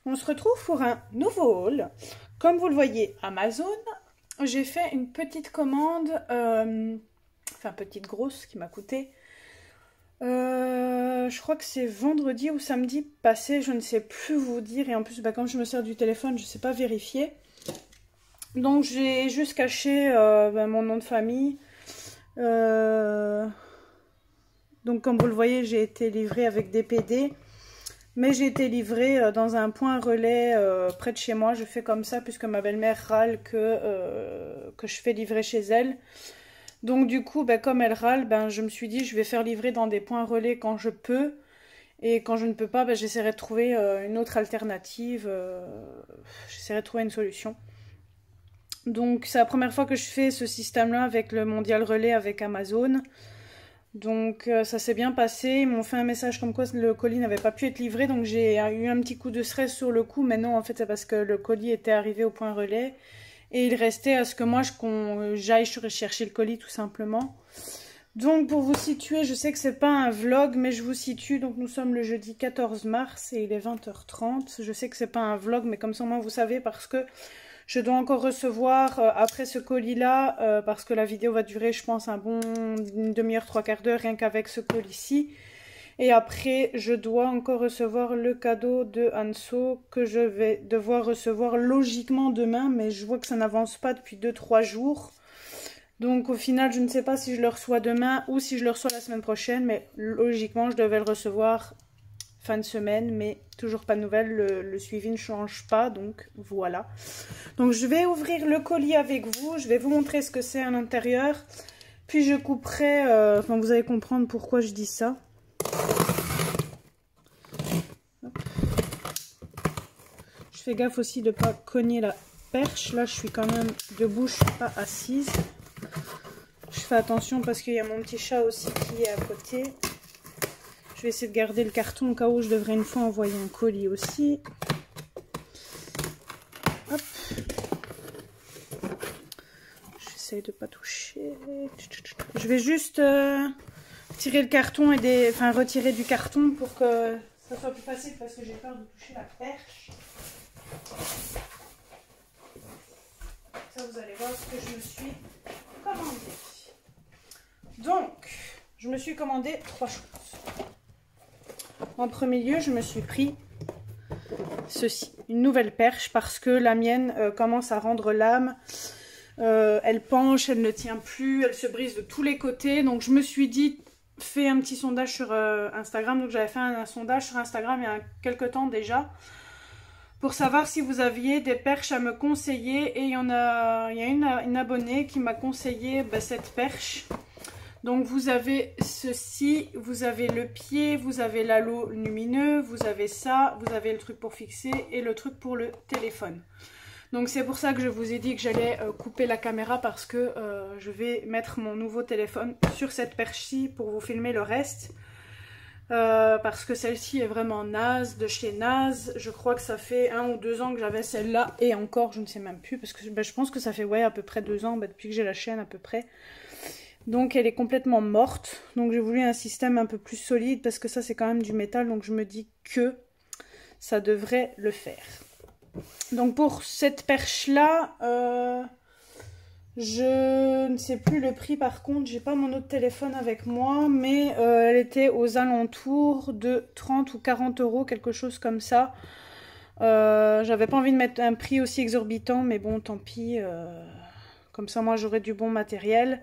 On se retrouve pour un nouveau haul. Comme vous le voyez, Amazon, j'ai fait une petite commande, enfin petite grosse qui m'a coûté. Je crois que c'est vendredi ou samedi passé, je ne sais plus vous dire. Et en plus, comme je me sers du téléphone, je ne sais pas vérifier. Donc j'ai juste caché mon nom de famille. Donc comme vous le voyez, j'ai été livrée avec DPD. Mais j'ai été livrée dans un point relais près de chez moi. Je fais comme ça puisque ma belle-mère râle que je fais livrer chez elle. Donc du coup, comme elle râle, je me suis dit je vais faire livrer dans des points relais quand je peux. Et quand je ne peux pas, j'essaierai de trouver une autre alternative. J'essaierai de trouver une solution. Donc c'est la première fois que je fais ce système-là avec le Mondial Relais avec Amazon. Donc ça s'est bien passé, ils m'ont fait un message comme quoi le colis n'avait pas pu être livré, donc j'ai eu un petit coup de stress sur le coup, mais non, en fait c'est parce que le colis était arrivé au point relais et il restait à ce que moi j'aille chercher le colis tout simplement. Donc pour vous situer, je sais que c'est pas un vlog, mais je vous situe, donc nous sommes le jeudi 14 mars et il est 20h30, je sais que c'est pas un vlog, mais comme ça moi vous savez parce que je dois encore recevoir après ce colis-là, parce que la vidéo va durer, je pense, une demi-heure, trois quarts d'heure, rien qu'avec ce colis-ci. Et après, je dois encore recevoir le cadeau de Anso que je vais devoir recevoir logiquement demain, mais je vois que ça n'avance pas depuis 2-3 jours. Donc au final, je ne sais pas si je le reçois demain ou si je le reçois la semaine prochaine, mais logiquement, je devais le recevoir fin de semaine, mais toujours pas de nouvelles, le suivi ne change pas, donc voilà. Donc je vais ouvrir le colis avec vous, je vais vous montrer ce que c'est à l'intérieur, puis je couperai, vous allez comprendre pourquoi je dis ça. Hop. Je fais gaffe aussi de ne pas cogner la perche, là je suis quand même debout, je suis pas assise. Je fais attention parce qu'il y a mon petit chat aussi qui est à côté. Je vais essayer de garder le carton au cas où je devrais une fois envoyer un colis aussi. Hop. J'essaye de ne pas toucher. Je vais juste tirer le carton et retirer du carton pour que ça soit plus facile parce que j'ai peur de toucher la perche. Ça, vous allez voir ce que je me suis commandé. Donc, je me suis commandé 3 choses. En premier lieu, je me suis pris ceci, une nouvelle perche parce que la mienne commence à rendre l'âme. Elle penche, elle ne tient plus, elle se brise de tous les côtés. Donc je me suis dit, fais un petit sondage sur Instagram. Donc j'avais fait un sondage sur Instagram il y a quelques temps déjà pour savoir si vous aviez des perches à me conseiller. Et il y a une abonnée qui m'a conseillé cette perche. Donc vous avez ceci, vous avez le pied, vous avez l'halo lumineux, vous avez ça, vous avez le truc pour fixer et le truc pour le téléphone. Donc c'est pour ça que je vous ai dit que j'allais couper la caméra parce que je vais mettre mon nouveau téléphone sur cette perche-ci pour vous filmer le reste. Parce que celle-ci est vraiment naze, de chez naze. Je crois que ça fait 1 ou 2 ans que j'avais celle-là et encore je ne sais même plus parce que je pense que ça fait à peu près 2 ans depuis que j'ai la chaîne à peu près. Donc elle est complètement morte, donc j'ai voulu un système un peu plus solide parce que ça c'est quand même du métal, donc je me dis que ça devrait le faire. Donc pour cette perche là, je ne sais plus le prix par contre, j'ai pas mon autre téléphone avec moi, mais elle était aux alentours de 30 ou 40 euros, quelque chose comme ça. J'avais pas envie de mettre un prix aussi exorbitant, mais bon tant pis, comme ça moi j'aurai du bon matériel.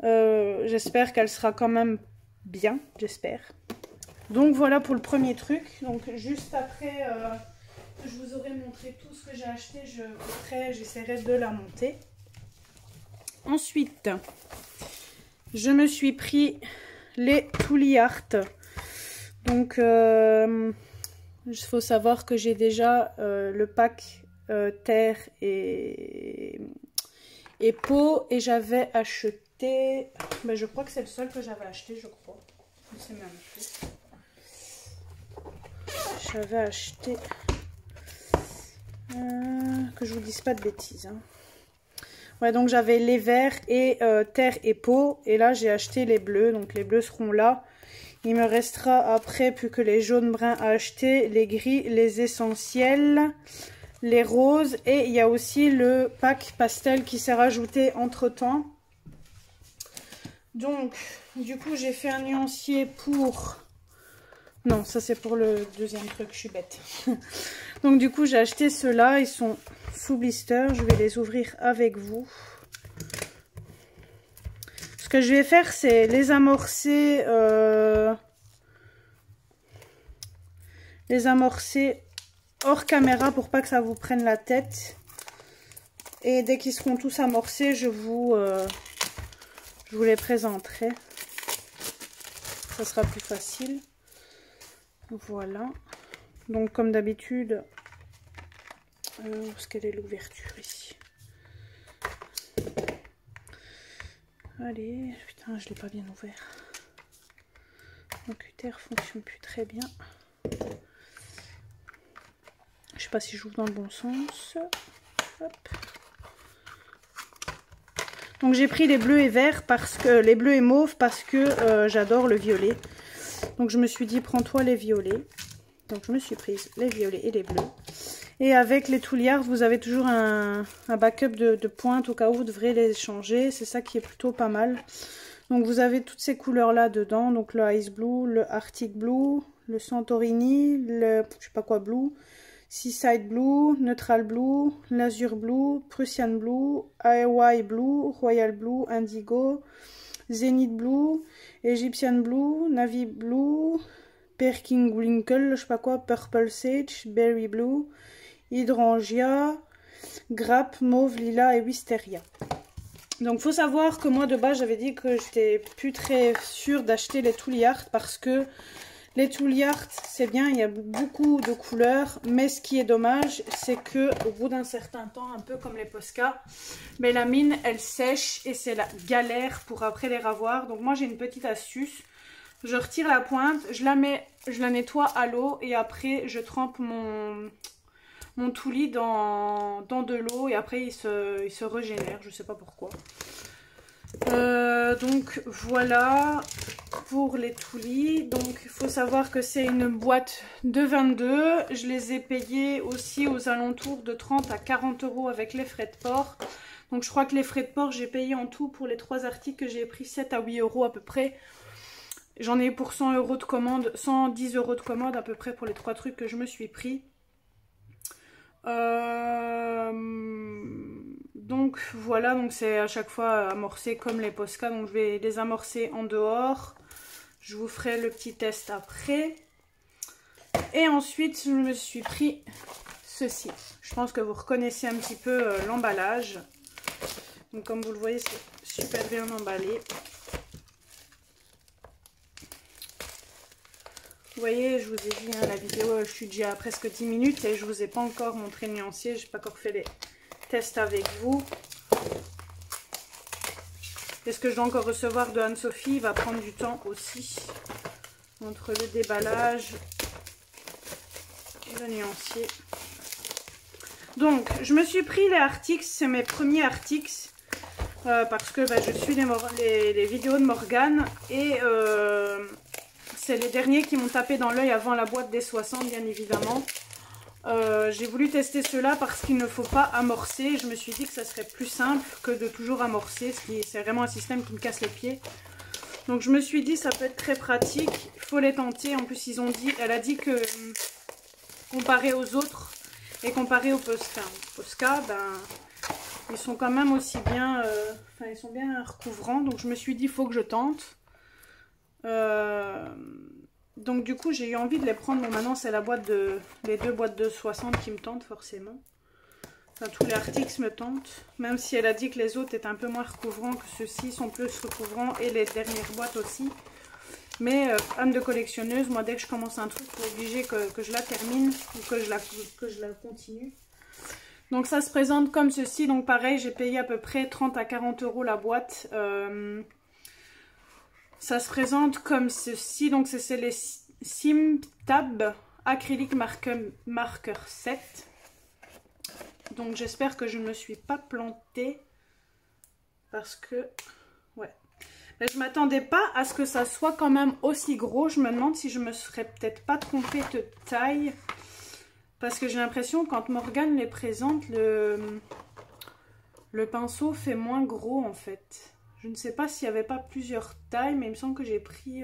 J'espère qu'elle sera quand même bien, j'espère. Donc voilà pour le premier truc. Donc juste après que je vous aurai montré tout ce que j'ai acheté, j'essaierai de la monter. Ensuite, je me suis pris les Tooly Art. Donc il faut savoir que j'ai déjà le pack terre et peau et j'avais acheté. Je crois que c'est le seul que j'avais acheté, je crois. Je sais même plus. J'avais acheté... que je vous dise pas de bêtises. Hein. Ouais, donc j'avais les verts et terre et peau. Et là, j'ai acheté les bleus. Donc les bleus seront là. Il me restera après plus que les jaunes bruns à acheter, les gris, les essentiels, les roses. Et il y a aussi le pack pastel qui s'est rajouté entre temps. Donc, du coup, j'ai fait un nuancier pour... Non, ça c'est pour le deuxième truc, je suis bête. Donc, du coup, j'ai acheté ceux-là. Ils sont sous blister. Je vais les ouvrir avec vous. Ce que je vais faire, c'est les amorcer... hors caméra pour pas que ça vous prenne la tête. Et dès qu'ils seront tous amorcés, je vous les présenterai. Ça sera plus facile. Voilà. Donc comme d'habitude, où est-ce qu'elle est l'ouverture ici? Allez, putain, je l'ai pas bien ouvert. Mon cutter fonctionne plus très bien. Je sais pas si j'ouvre dans le bon sens. Hop. Donc j'ai pris les bleus et verts parce que les bleus et mauves parce que j'adore le violet. Donc je me suis dit prends-toi les violets. Donc je me suis prise les violets et les bleus. Et avec les Toolyard, vous avez toujours un backup de pointe au cas où vous devrez les changer. C'est ça qui est plutôt pas mal. Donc vous avez toutes ces couleurs là dedans. Donc le Ice Blue, le Arctic Blue, le Santorini, le je sais pas quoi Blue. Seaside Blue, Neutral Blue, Lazur Blue, Prussian Blue, Hawaii Blue, Royal Blue, Indigo, Zenith Blue, Egyptian Blue, Navy Blue, Perkingwinkle, je sais pas quoi, Purple Sage, Berry Blue, Hydrangea, Grappe, Mauve, Lila et Wisteria. Donc faut savoir que moi de base j'avais dit que j'étais plus très sûre d'acheter les Toolyard parce que les Toolyard, c'est bien, il y a beaucoup de couleurs, mais ce qui est dommage, c'est que au bout d'un certain temps, un peu comme les Posca, mais la mine, elle sèche et c'est la galère pour après les ravoir. Donc moi, j'ai une petite astuce. Je retire la pointe, je la nettoie à l'eau et après, je trempe mon Tooly dans de l'eau et après, il se régénère. Je sais pas pourquoi. Donc voilà pour les Tooly. Donc il faut savoir que c'est une boîte de 22. Je les ai payés aussi aux alentours de 30 à 40 € avec les frais de port. Donc je crois que les frais de port, j'ai payé en tout pour les 3 articles que j'ai pris 7 à 8 € à peu près. J'en ai pour 100 € de commande, 110 € de commande à peu près pour les 3 trucs que je me suis pris. Donc voilà, donc c'est à chaque fois amorcé comme les Posca, donc je vais les amorcer en dehors. Je vous ferai le petit test après. Et ensuite je me suis pris ceci. Je pense que vous reconnaissez un petit peu l'emballage. Donc comme vous le voyez, c'est super bien emballé. Vous voyez, je vous ai dit, hein, la vidéo, je suis déjà à presque 10 minutes et je vous ai pas encore montré le nuancier. Je n'ai pas encore fait les tests avec vous. Et ce que je dois encore recevoir de Anne-Sophie, il va prendre du temps aussi. Entre le déballage et le nuancier. Donc, je me suis pris les Artix, c'est mes premiers Artix. Parce que je suis les vidéos de Morgane et... c'est les derniers qui m'ont tapé dans l'œil avant la boîte des 60, bien évidemment. J'ai voulu tester ceux-là parce qu'il ne faut pas amorcer. Je me suis dit que ça serait plus simple que de toujours amorcer. C'est vraiment un système qui me casse les pieds. Donc je me suis dit ça peut être très pratique. Il faut les tenter. En plus, elle a dit que comparé aux autres et comparé aux Posca, ils sont quand même aussi bien... ils sont bien recouvrants. Donc je me suis dit il faut que je tente. Donc du coup j'ai eu envie de les prendre. Bon, maintenant c'est les 2 boîtes de 60 qui me tentent forcément. Enfin, tous les Artix me tentent, même si elle a dit que les autres étaient un peu moins recouvrants, que ceux-ci sont plus recouvrants et les dernières boîtes aussi. Mais âme de collectionneuse, moi dès que je commence un truc, il faut obligé que je la termine ou que je la continue. Donc ça se présente comme ceci. Donc pareil, j'ai payé à peu près 30 à 40 € la boîte. Ça se présente comme ceci. Donc c'est les SimTab Acrylic Marker 7. Donc j'espère que je ne me suis pas plantée. Parce que... ouais. Et je m'attendais pas à ce que ça soit quand même aussi gros. Je me demande si je me serais peut-être pas trompée de taille. Parce que j'ai l'impression quand Morgane les présente, le pinceau fait moins gros en fait. Je ne sais pas s'il n'y avait pas plusieurs tailles, mais il me semble que j'ai pris...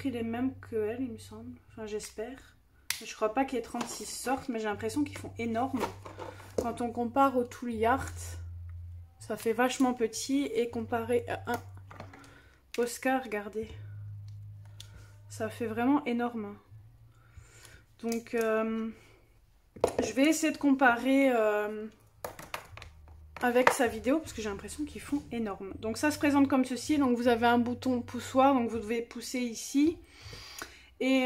les mêmes que elle, il me semble. Enfin, j'espère. Je crois pas qu'il y ait 36 sortes, mais j'ai l'impression qu'ils font énorme. Quand on compare au Tool Art, ça fait vachement petit. Et comparé à un Posca, regardez. Ça fait vraiment énorme. Donc, je vais essayer de comparer avec sa vidéo parce que j'ai l'impression qu'ils font énorme. Donc ça se présente comme ceci. Donc vous avez un bouton poussoir, donc vous devez pousser ici. Et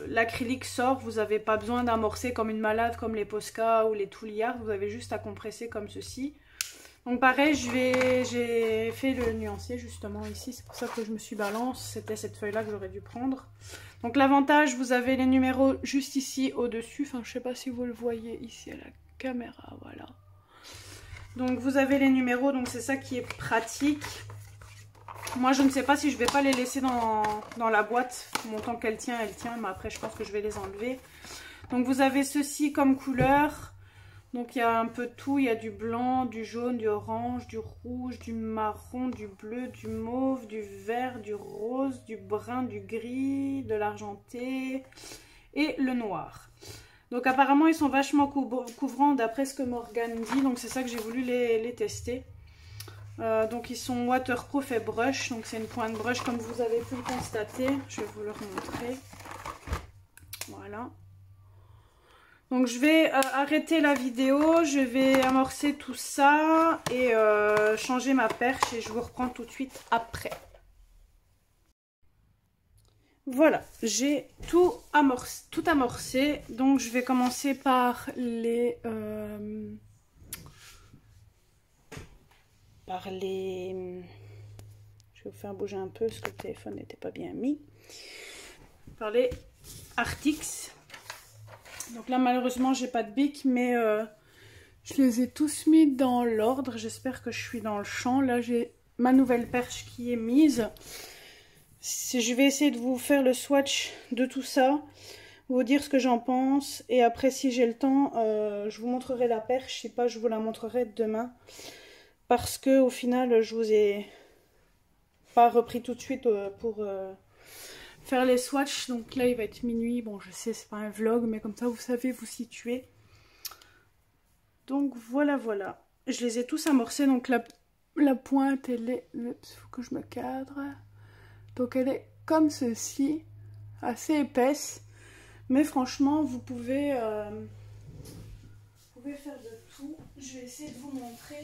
l'acrylique sort, vous n'avez pas besoin d'amorcer comme une malade comme les Posca ou les Tool Art. Vous avez juste à compresser comme ceci. Donc pareil, j'ai fait le nuancier justement ici. C'est pour ça que je me suis balance. C'était cette feuille-là que j'aurais dû prendre. Donc l'avantage, vous avez les numéros juste ici au-dessus. Enfin, je ne sais pas si vous le voyez ici à la caméra, voilà. Donc vous avez les numéros, donc c'est ça qui est pratique. Moi je ne sais pas si je vais pas les laisser dans la boîte. Montant qu'elle tient, elle tient, mais après je pense que je vais les enlever. Donc vous avez ceci comme couleur. Donc il y a un peu de tout, il y a du blanc, du jaune, du orange, du rouge, du marron, du bleu, du mauve, du vert, du rose, du brun, du gris, de l'argenté et le noir. Donc apparemment ils sont vachement couvrants d'après ce que Morgane dit, donc c'est ça que j'ai voulu les tester. Donc ils sont waterproof et brush, donc c'est une pointe brush comme vous avez pu le constater. Je vais vous le remontrer. Voilà. Donc je vais arrêter la vidéo, je vais amorcer tout ça et changer ma perche et je vous reprends tout de suite après. Voilà, j'ai tout amorcé, donc je vais commencer par les... Je vais vous faire bouger un peu parce que le téléphone n'était pas bien mis. Par les Artix. Donc là malheureusement j'ai pas de bic, mais je les ai tous mis dans l'ordre. J'espère que je suis dans le champ. Là j'ai ma nouvelle perche qui est mise. Je vais essayer de vous faire le swatch de tout ça, vous dire ce que j'en pense. Et après si j'ai le temps, je vous montrerai la perche. Si pas, je vous la montrerai demain. Parce que au final je vous ai pas repris tout de suite pour... faire les swatchs. Donc là il va être minuit, bon je sais c'est pas un vlog mais comme ça vous savez vous situer. Donc voilà, je les ai tous amorcés. Donc la pointe elle est, il faut que je me cadre, donc elle est comme ceci, assez épaisse, mais franchement vous pouvez faire de tout. Je vais essayer de vous montrer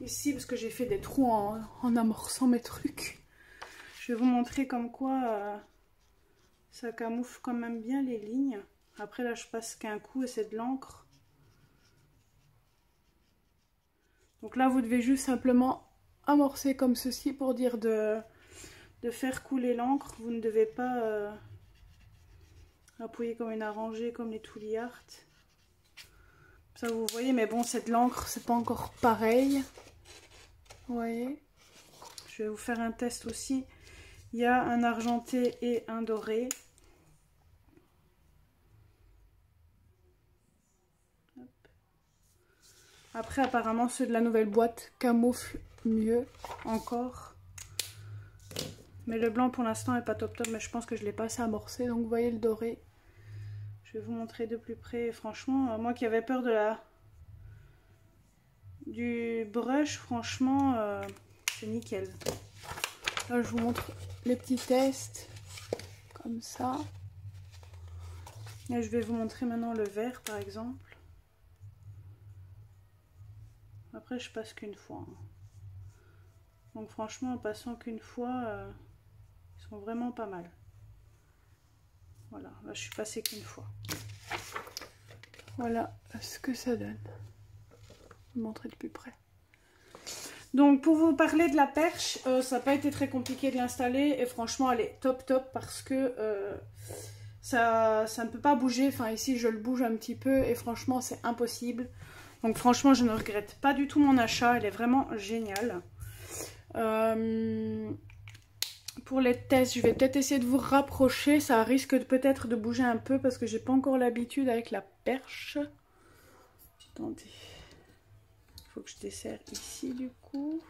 ici parce que j'ai fait des trous en amorçant mes trucs. Je vais vous montrer comme quoi ça camoufle quand même bien les lignes. Après là je passe qu'un coup et c'est de l'encre. Donc là vous devez juste simplement amorcer comme ceci pour dire de faire couler l'encre. Vous ne devez pas appuyer comme une arrangée comme les Tool Art. Ça vous voyez, mais bon c'est de l'encre, c'est pas encore pareil. Vous voyez. Je vais vous faire un test aussi. Il y a un argenté et un doré. Hop. Après, apparemment, ceux de la nouvelle boîte camouflent mieux encore. Mais le blanc, pour l'instant, n'est pas top top. Mais je pense que je l'ai pas assez amorcé. Donc, vous voyez le doré. Je vais vous montrer de plus près. Franchement, moi qui avais peur du brush, franchement, c'est nickel. Là, je vous montre les petits tests, comme ça. Et je vais vous montrer maintenant le vert, par exemple. Après, je passe qu'une fois. Donc franchement, en passant qu'une fois, ils sont vraiment pas mal. Voilà, là, je suis passée qu'une fois. Voilà ce que ça donne. Je vais vous montrer de plus près. Donc pour vous parler de la perche, ça n'a pas été très compliqué de l'installer et franchement elle est top top parce que ça ne peut pas bouger. Enfin ici je le bouge un petit peu et franchement c'est impossible. Donc franchement, je ne regrette pas du tout mon achat. Elle est vraiment géniale. Pour les tests, je vais peut-être essayer de vous rapprocher. Ça risque peut-être de bouger un peu parce que j'ai pas encore l'habitude avec la perche. Attendez. Il faut que je desserre ici du coup.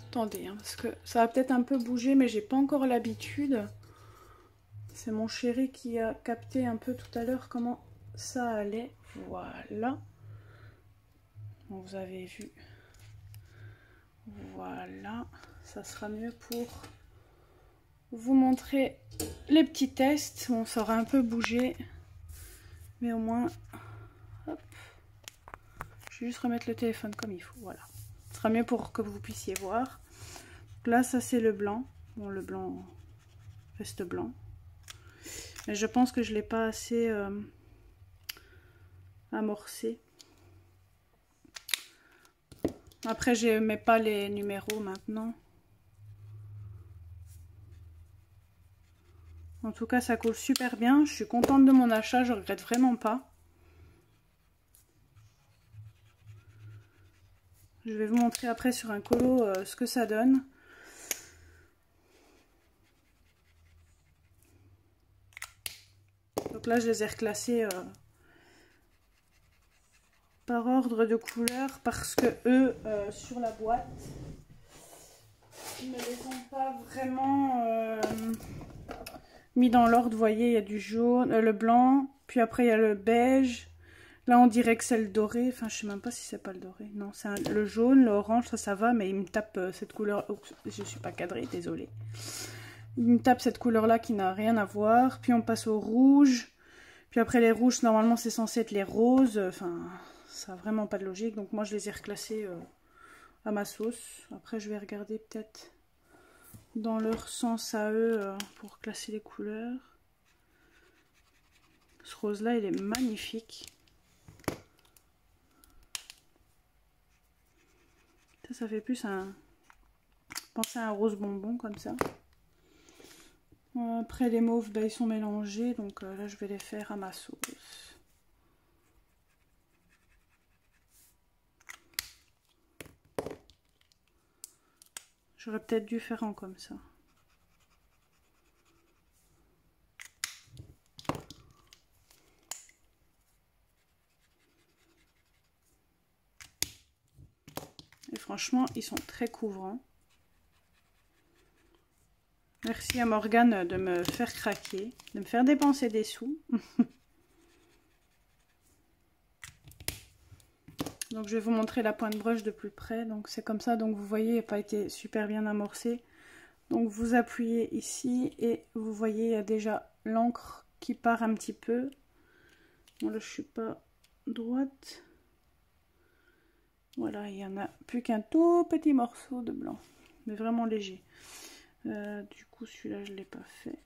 Attendez, hein, parce que ça va peut-être un peu bouger, mais j'ai pas encore l'habitude. C'est mon chéri qui a capté un peu tout à l'heure comment ça allait. Voilà. Donc, vous avez vu. Voilà. Ça sera mieux pour vous montrer les petits tests. Bon, ça aura un peu bougé. Mais au moins... Hop. Je vais juste remettre le téléphone comme il faut. Voilà. Ce sera mieux pour que vous puissiez voir. Donc là, ça c'est le blanc. Bon, le blanc reste blanc. Mais je pense que je ne l'ai pas assez amorcé. Après, je ne mets pas les numéros maintenant. En tout cas, ça coule super bien. Je suis contente de mon achat. Je regrette vraiment pas. Je vais vous montrer après sur un colo ce que ça donne. Donc là, je les ai reclassés par ordre de couleur parce que eux, sur la boîte, ils ne les ont pas vraiment mis dans l'ordre. Vous voyez, il y a du jaune, le blanc, puis après il y a le beige. Là, on dirait que c'est le doré. Enfin, je sais même pas si c'est pas le doré. Non, c'est le jaune, l'orange, ça va, mais il me tape cette couleur. Oups, je suis pas cadrée, désolée. Il me tape cette couleur-là qui n'a rien à voir. Puis on passe au rouge. Puis après les rouges, normalement, c'est censé être les roses. Enfin, ça n'a vraiment pas de logique. Donc moi, je les ai reclassés à ma sauce. Après, je vais regarder peut-être dans leur sens à eux pour classer les couleurs. Ce rose-là, il est magnifique. Ça fait plus un... penser à un rose bonbon comme ça. Après les mauves, ben, ils sont mélangés. Donc là, je vais les faire à ma sauce. J'aurais peut-être dû faire un comme ça. Et franchement, ils sont très couvrants. Merci à Morgane de me faire craquer, de me faire dépenser des sous. Donc je vais vous montrer la pointe brush de plus près. Donc c'est comme ça, donc vous voyez, il n'a pas été super bien amorcé. Donc vous appuyez ici et vous voyez, il y a déjà l'encre qui part un petit peu. Bon là je suis pas droite. Voilà, il n'y en a plus qu'un tout petit morceau de blanc, mais vraiment léger. Du coup, celui-là, je ne l'ai pas fait.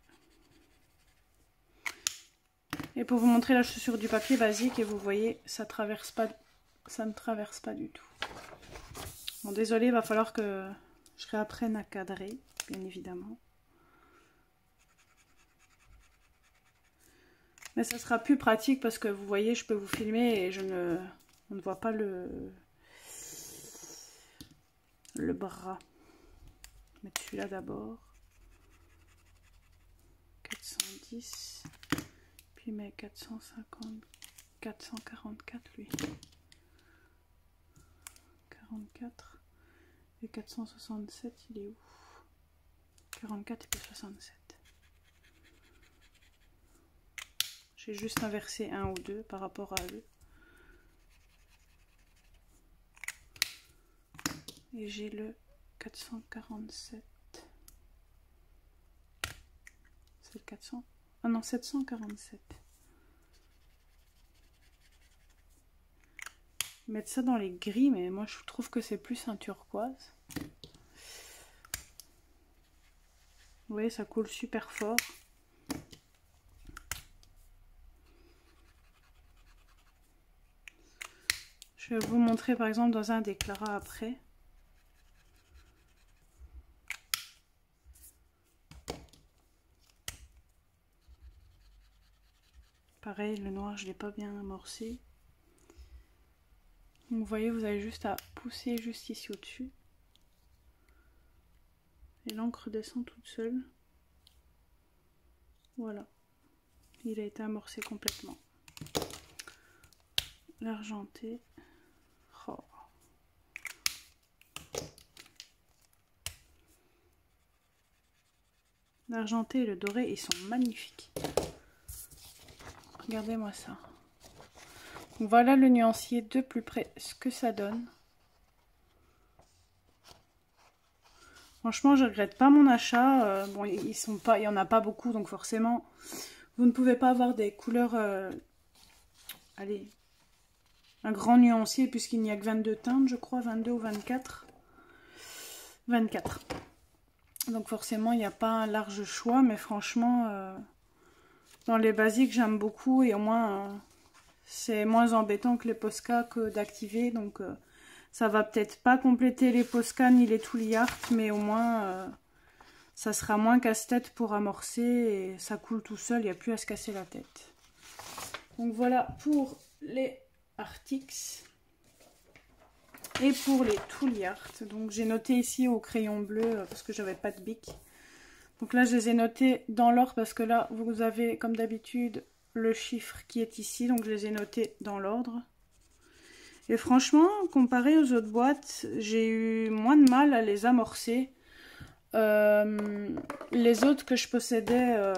Et pour vous montrer, là, je suis sur du papier basique et vous voyez, ça traverse pas, ça ne traverse pas du tout. Bon, désolé, il va falloir que je réapprenne à cadrer, bien évidemment. Mais ça sera plus pratique parce que vous voyez, je peux vous filmer et on ne voit pas le bras. Je vais mettre celui-là d'abord. 410. Puis mais 450. 444 lui. 44. Et 467, il est où? 44 et puis 67. J'ai juste inversé un ou deux par rapport à eux. Et j'ai le 447. C'est le 400. Ah non, 747. Mettre ça dans les gris, mais moi je trouve que c'est plus un turquoise. Vous voyez, ça coule super fort. Je vais vous montrer par exemple dans un déclarat après. Pareil, le noir, je ne l'ai pas bien amorcé. Donc, vous voyez, vous avez juste à pousser juste ici au-dessus. Et l'encre descend toute seule. Voilà. Il a été amorcé complètement. L'argenté. Oh. L'argenté et le doré, ils sont magnifiques. Regardez-moi ça. Donc voilà le nuancier de plus près, ce que ça donne. Franchement, je regrette pas mon achat. Bon, il y en a pas beaucoup, donc forcément, vous ne pouvez pas avoir des couleurs... allez, un grand nuancier, puisqu'il n'y a que 22 teintes, je crois, 22 ou 24. 24. Donc forcément, il n'y a pas un large choix, mais franchement, dans les basiques, j'aime beaucoup, et au moins, c'est moins embêtant que les Posca que d'activer, donc ça va peut-être pas compléter les Posca ni les Tooly Art, mais au moins, ça sera moins casse-tête pour amorcer, et ça coule tout seul, il n'y a plus à se casser la tête. Donc voilà pour les Artix. Et pour les Tooly Art, donc j'ai noté ici au crayon bleu parce que j'avais pas de bic. Donc là je les ai notés dans l'ordre parce que là vous avez comme d'habitude le chiffre qui est ici, donc je les ai notés dans l'ordre. Et franchement, comparé aux autres boîtes, j'ai eu moins de mal à les amorcer. Les autres que je possédais,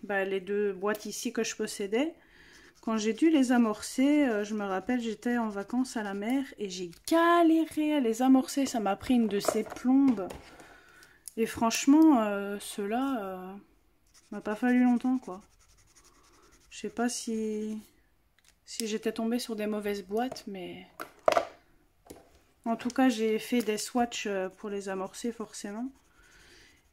les deux boîtes ici que je possédais, quand j'ai dû les amorcer, je me rappelle, j'étais en vacances à la mer et j'ai galéré à les amorcer. Ça m'a pris une de ces plombes. Et franchement, ceux-là, m'a pas fallu longtemps, quoi. Je sais pas si j'étais tombée sur des mauvaises boîtes, mais... En tout cas, j'ai fait des swatchs pour les amorcer, forcément.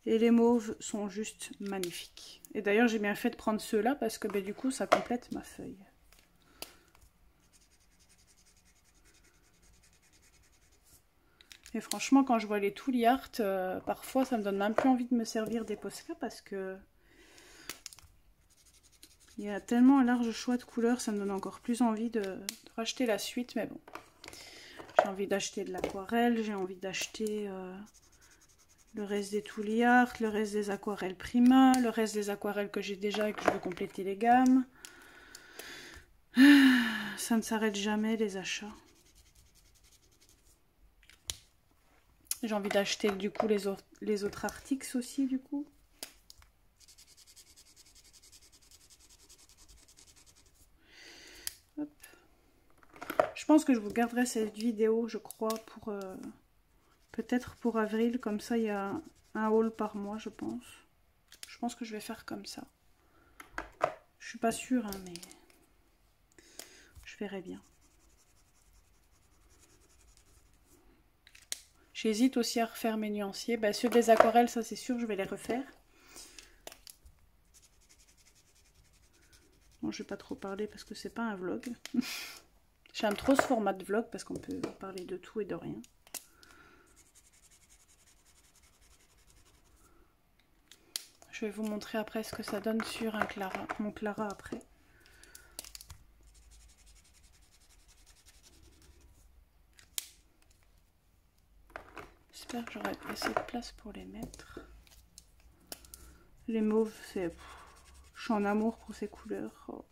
Et les mauves sont juste magnifiques. Et d'ailleurs, j'ai bien fait de prendre ceux-là parce que du coup, ça complète ma feuille. Et franchement, quand je vois les Tooly Art, parfois, ça me donne même plus envie de me servir des Posca parce que il y a tellement un large choix de couleurs, ça me donne encore plus envie de racheter la suite. Mais bon, j'ai envie d'acheter de l'aquarelle, j'ai envie d'acheter... le reste des Tooly Art, le reste des aquarelles Prima, le reste des aquarelles que j'ai déjà et que je veux compléter les gammes. Ça ne s'arrête jamais les achats. J'ai envie d'acheter du coup les autres Artix aussi du coup. Hop. Je pense que je vous garderai cette vidéo, je crois, pour... peut-être pour avril, comme ça il y a un haul par mois, je pense. Je pense que je vais faire comme ça. Je suis pas sûre, hein, mais je verrai bien. J'hésite aussi à refaire mes nuanciers. Ceux des aquarelles, ça c'est sûr, je vais les refaire. Bon, je vais pas trop parler parce que c'est pas un vlog. J'aime trop ce format de vlog parce qu'on peut parler de tout et de rien. Je vais vous montrer après ce que ça donne sur un Clara, mon Clara après. J'espère que j'aurai assez de place pour les mettre. Les mauves, c'est... Je suis en amour pour ces couleurs. Oh.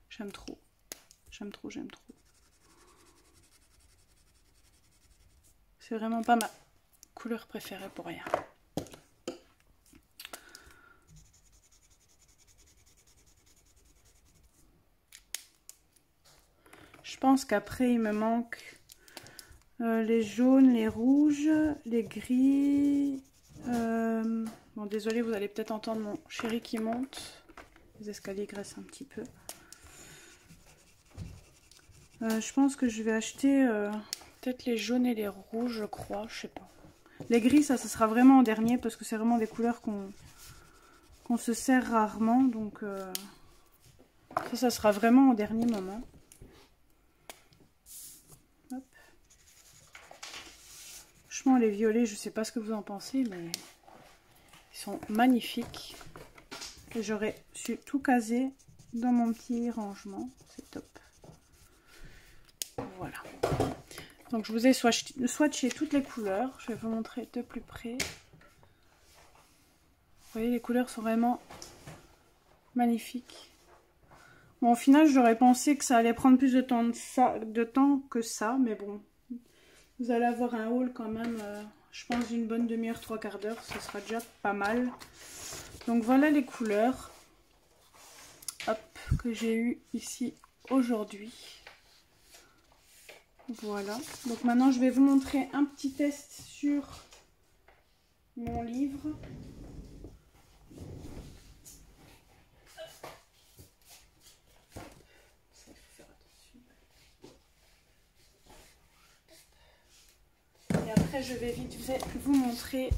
J'aime trop. J'aime trop, j'aime trop. C'est vraiment pas ma couleur préférée pour rien. Je pense qu'après il me manque les jaunes, les rouges, les gris. Bon, désolé, vous allez peut-être entendre mon chéri qui monte. Les escaliers graissent un petit peu. Je pense que je vais acheter peut-être les jaunes et les rouges, je crois, je sais pas. Les gris, ça sera vraiment en dernier parce que c'est vraiment des couleurs qu'on se sert rarement. Donc ça sera vraiment au dernier moment. Hop. Franchement, les violets, je sais pas ce que vous en pensez, mais ils sont magnifiques. Et j'aurais su tout caser dans mon petit rangement. C'est top. Donc je vous ai swatché toutes les couleurs. Je vais vous montrer de plus près. Vous voyez, les couleurs sont vraiment magnifiques. Bon, au final, j'aurais pensé que ça allait prendre plus de temps que ça, mais bon. Vous allez avoir un haul quand même, je pense, d'une bonne demi-heure, 3/4 d'heure. Ce sera déjà pas mal. Donc voilà les couleurs, hop, que j'ai eu ici aujourd'hui. Voilà. Donc maintenant, je vais vous montrer un petit test sur mon livre. Et après, je vais vite fait vous montrer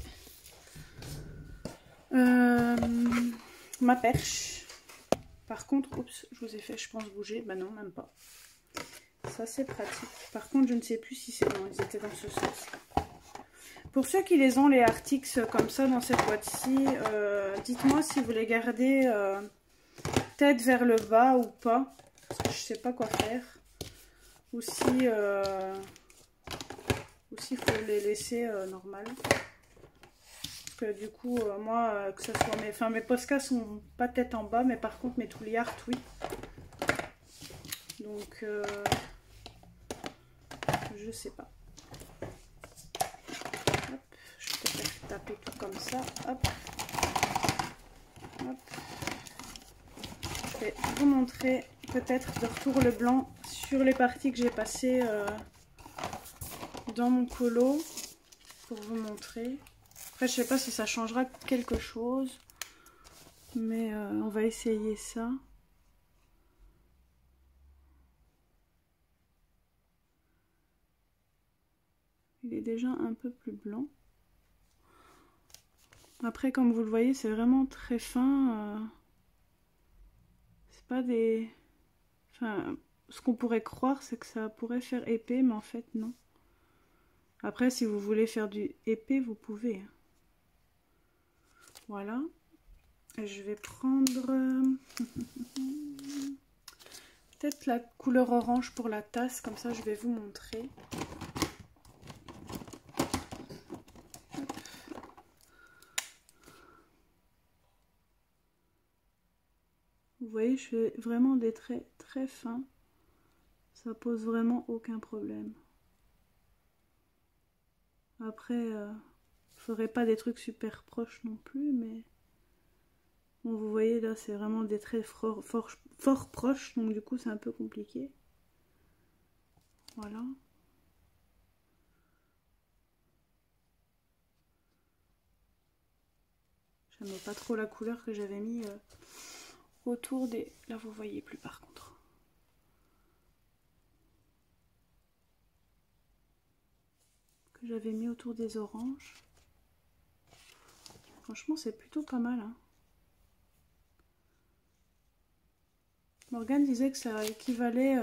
ma perche. Par contre, oups, je vous ai fait, je pense, bouger. Bah non, même pas. Ça, c'est pratique. Par contre, je ne sais plus si c'est bon. Ils étaient dans ce sens. Pour ceux qui les ont, les Artix, comme ça, dans cette boîte-ci, dites-moi si vous les gardez tête vers le bas ou pas. Parce que je sais pas quoi faire. Ou si il faut les laisser normal. Parce que du coup, moi, que ce soit mes Posca sont pas tête en bas, mais par contre mes Touliart, oui. Donc, je sais pas. Hop, je vais peut-être taper tout comme ça. Hop. Hop. Je vais vous montrer peut-être de retour le blanc sur les parties que j'ai passées dans mon colo pour vous montrer. Après, je sais pas si ça changera quelque chose, mais on va essayer ça. Il est déjà un peu plus blanc. Après, comme vous le voyez, c'est vraiment très fin. C'est pas des... Enfin, ce qu'on pourrait croire, c'est que ça pourrait faire épais, mais en fait, non. Après, si vous voulez faire du épais, vous pouvez. Voilà. Et je vais prendre... peut-être la couleur orange pour la tasse, comme ça, je vais vous montrer. Vous voyez, je fais vraiment des traits très fins. Ça pose vraiment aucun problème. Après, je ferai pas des trucs super proches non plus, mais... Bon, vous voyez, là, c'est vraiment des traits fort proches, donc du coup, c'est un peu compliqué. Voilà. J'aimais pas trop la couleur que j'avais mis autour des... Là, vous voyez plus, par contre. Que j'avais mis autour des oranges. Franchement, c'est plutôt pas mal, hein. Morgane disait que ça équivalait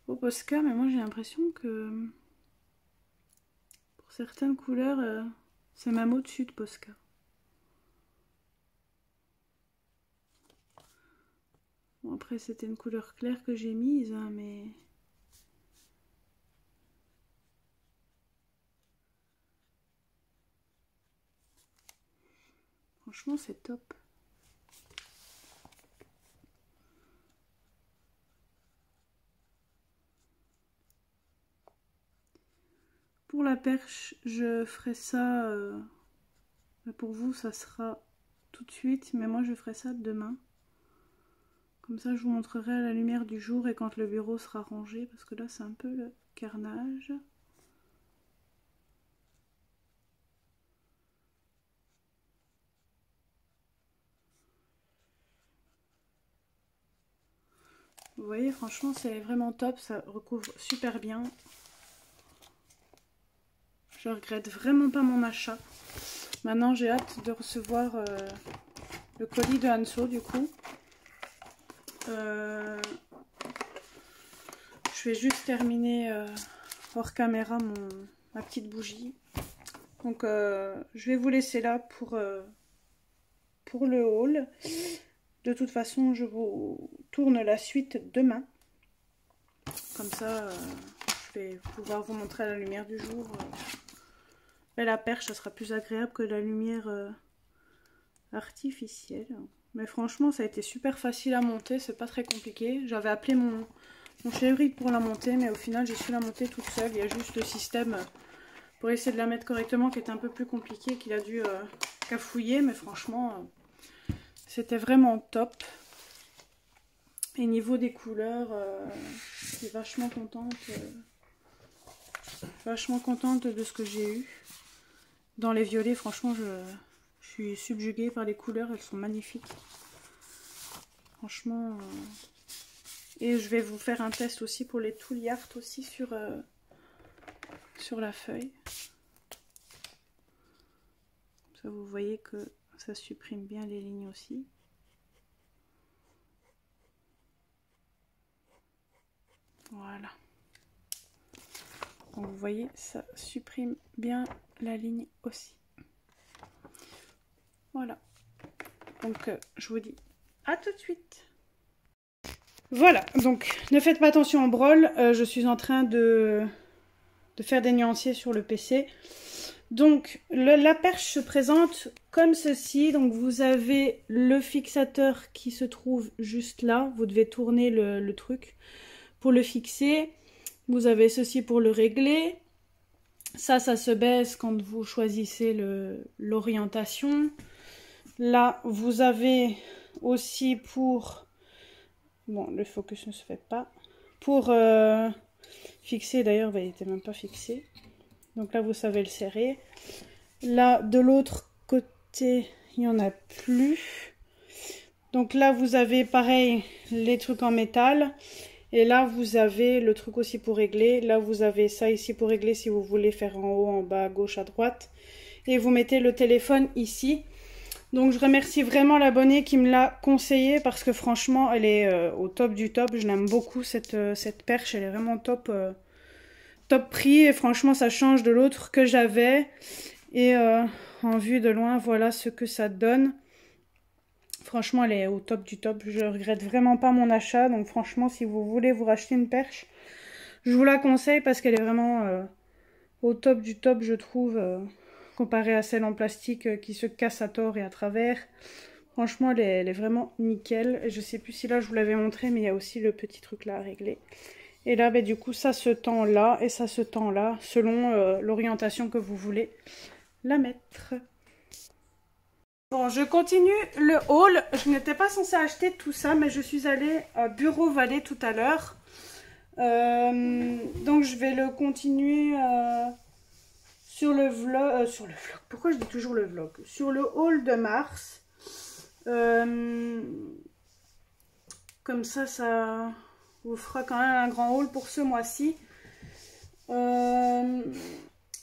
au Posca, mais moi j'ai l'impression que pour certaines couleurs, c'est même au-dessus de Posca. Bon, après c'était une couleur claire que j'ai mise, hein, mais... Franchement, c'est top. Pour la perche, je ferai ça, pour vous ça sera tout de suite, mais moi je ferai ça demain. Comme ça je vous montrerai à la lumière du jour et quand le bureau sera rangé, parce que là c'est un peu le carnage. Vous voyez, franchement c'est vraiment top, ça recouvre super bien. Je regrette vraiment pas mon achat. Maintenant j'ai hâte de recevoir le colis de Hanso du coup. Je vais juste terminer hors caméra ma petite bougie. Donc je vais vous laisser là pour le haul. De toute façon je vous tourne la suite demain. Comme ça je vais pouvoir vous montrer à la lumière du jour. Mais la perche, ça sera plus agréable que la lumière artificielle. Mais franchement, ça a été super facile à monter, c'est pas très compliqué. J'avais appelé mon chéri pour la monter, mais au final, j'ai su la monter toute seule. Il y a juste le système pour essayer de la mettre correctement qui est un peu plus compliqué, qu'il a dû cafouiller, mais franchement, c'était vraiment top. Et niveau des couleurs, je suis vachement contente de ce que j'ai eu. Dans les violets, franchement, je suis subjuguée par les couleurs, elles sont magnifiques. Franchement. Et je vais vous faire un test aussi pour les Tulle Art aussi sur la feuille. Ça, vous voyez que ça supprime bien les lignes aussi. Voilà. Donc vous voyez, ça supprime bien la ligne aussi. Voilà. Donc je vous dis à tout de suite. Voilà, donc ne faites pas attention au brol. Je suis en train de faire des nuanciers sur le PC. Donc la perche se présente comme ceci. Donc vous avez le fixateur qui se trouve juste là. Vous devez tourner le truc pour le fixer. Vous avez ceci pour le régler. Ça se baisse quand vous choisissez l'orientation. Là, vous avez aussi pour... Bon, le focus ne se fait pas. Pour fixer, d'ailleurs, il n'était même pas fixé. Donc là, vous savez le serrer. Là, de l'autre côté, il n'y en a plus. Donc là, vous avez pareil, les trucs en métal. Et là, vous avez le truc aussi pour régler. Là, vous avez ça ici pour régler si vous voulez faire en haut, en bas, à gauche, à droite. Et vous mettez le téléphone ici. Donc, je remercie vraiment l'abonnée qui me l'a conseillé parce que franchement, elle est au top du top. Je l'aime beaucoup, cette perche. Elle est vraiment top, top prix. Et franchement, ça change de l'autre que j'avais. Et en vue de loin, voilà ce que ça donne. Franchement, elle est au top du top. Je regrette vraiment pas mon achat. Donc franchement, si vous voulez vous racheter une perche, je vous la conseille parce qu'elle est vraiment au top du top, je trouve, comparée à celle en plastique qui se casse à tort et à travers. Franchement, elle est vraiment nickel. Je sais plus si là, je vous l'avais montré, mais il y a aussi le petit truc là à régler. Et là, du coup, ça se tend là et ça se tend là, selon l'orientation que vous voulez la mettre. Bon, je continue le haul. Je n'étais pas censée acheter tout ça, mais je suis allée à Bureau Vallée tout à l'heure. Donc, je vais le continuer sur le vlog. Pourquoi je dis toujours le vlog? Sur le haul de mars. Comme ça vous fera quand même un grand haul pour ce mois-ci.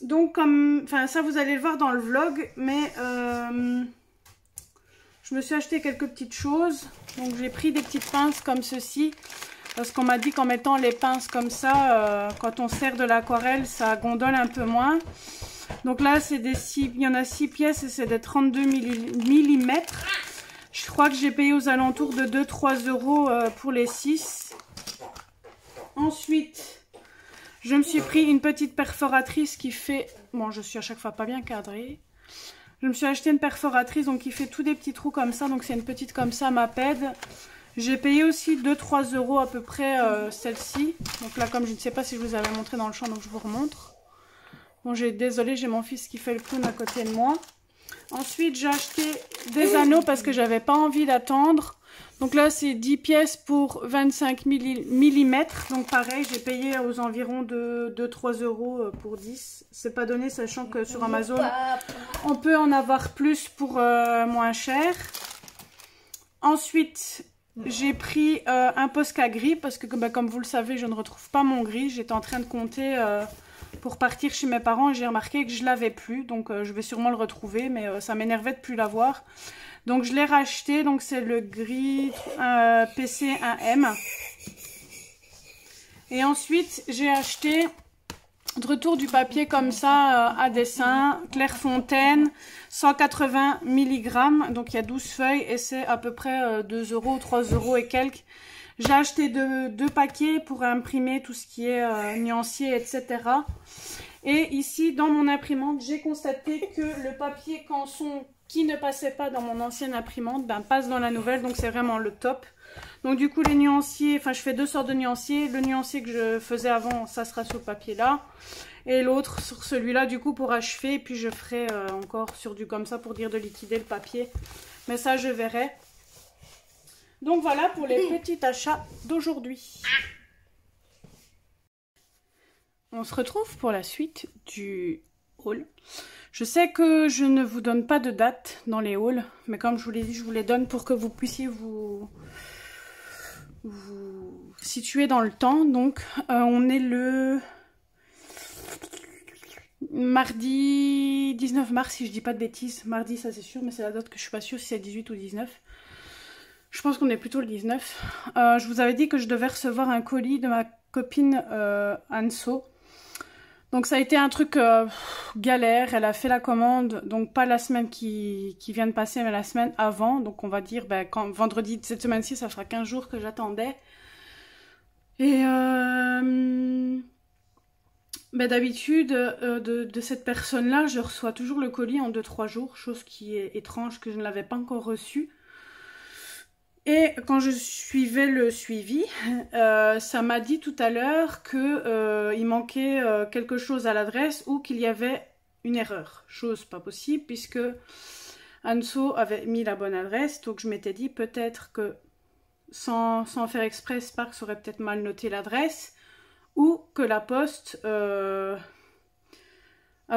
Donc, ça vous allez le voir dans le vlog, mais... je me suis acheté quelques petites choses. Donc j'ai pris des petites pinces comme ceci. Parce qu'on m'a dit qu'en mettant les pinces comme ça, quand on sert de l'aquarelle, ça gondole un peu moins. Donc là, il y en a 6 pièces et c'est des 32 mm. Je crois que j'ai payé aux alentours de 2-3 euros pour les 6. Ensuite, je me suis pris une petite perforatrice qui fait... Bon, je suis à chaque fois pas bien cadrée. Je me suis acheté une perforatrice donc qui fait tous des petits trous comme ça. Donc c'est une petite comme ça, Maped. J'ai payé aussi 2-3 euros à peu près celle-ci. Donc là, comme je ne sais pas si je vous avais montré dans le champ, donc je vous remontre. Bon, désolé, j'ai mon fils qui fait le clown à côté de moi. Ensuite, j'ai acheté des anneaux parce que j'avais pas envie d'attendre. Donc là, c'est 10 pièces pour 25 mm. Donc pareil, j'ai payé aux environs de 2-3 euros pour 10. C'est pas donné, sachant que sur Amazon, on peut en avoir plus pour moins cher. Ensuite, j'ai pris un Posca gris parce que, comme vous le savez, je ne retrouve pas mon gris. J'étais en train de compter pour partir chez mes parents et j'ai remarqué que je l'avais plus. Donc, je vais sûrement le retrouver, mais ça m'énervait de plus l'avoir. Donc je l'ai racheté, donc c'est le gris PC1M. Et ensuite j'ai acheté de retour du papier comme ça à dessin, Clairefontaine, 180 mg. Donc il y a 12 feuilles et c'est à peu près 2 euros, 3 euros et quelques. J'ai acheté deux paquets pour imprimer tout ce qui est nuancier, etc. Et ici, dans mon imprimante, j'ai constaté que le papier canson qui ne passait pas dans mon ancienne imprimante, ben, passe dans la nouvelle. Donc, c'est vraiment le top. Donc, du coup, les nuanciers, enfin, je fais deux sortes de nuanciers. Le nuancier que je faisais avant, ça sera sur le papier là. Et l'autre sur celui-là, du coup, pour achever. Puis, je ferai encore sur du comme ça pour dire de liquider le papier. Mais ça, je verrai. Donc, voilà pour les petits achats d'aujourd'hui. On se retrouve pour la suite du haul. Je sais que je ne vous donne pas de date dans les hauls, mais comme je vous l'ai dit, je vous les donne pour que vous puissiez vous situer dans le temps. Donc, on est le mardi 19 mars, si je dis pas de bêtises. Mardi, ça c'est sûr, mais c'est la date que je suis pas sûre si c'est 18 ou 19. Je pense qu'on est plutôt le 19. Je vous avais dit que je devais recevoir un colis de ma copine Anso. Donc ça a été un truc galère, elle a fait la commande, donc pas la semaine qui vient de passer, mais la semaine avant. Donc on va dire, ben, vendredi de cette semaine-ci, ça fera 15 jours que j'attendais. Et ben, d'habitude, de cette personne-là, je reçois toujours le colis en 2-3 jours, chose qui est étrange, que je ne l'avais pas encore reçu. Et quand je suivais le suivi, ça m'a dit tout à l'heure qu'il manquait quelque chose à l'adresse ou qu'il y avait une erreur. Chose pas possible puisque Anso avait mis la bonne adresse. Donc je m'étais dit peut-être que sans faire exprès, Sparks aurait peut-être mal noté l'adresse ou que la poste a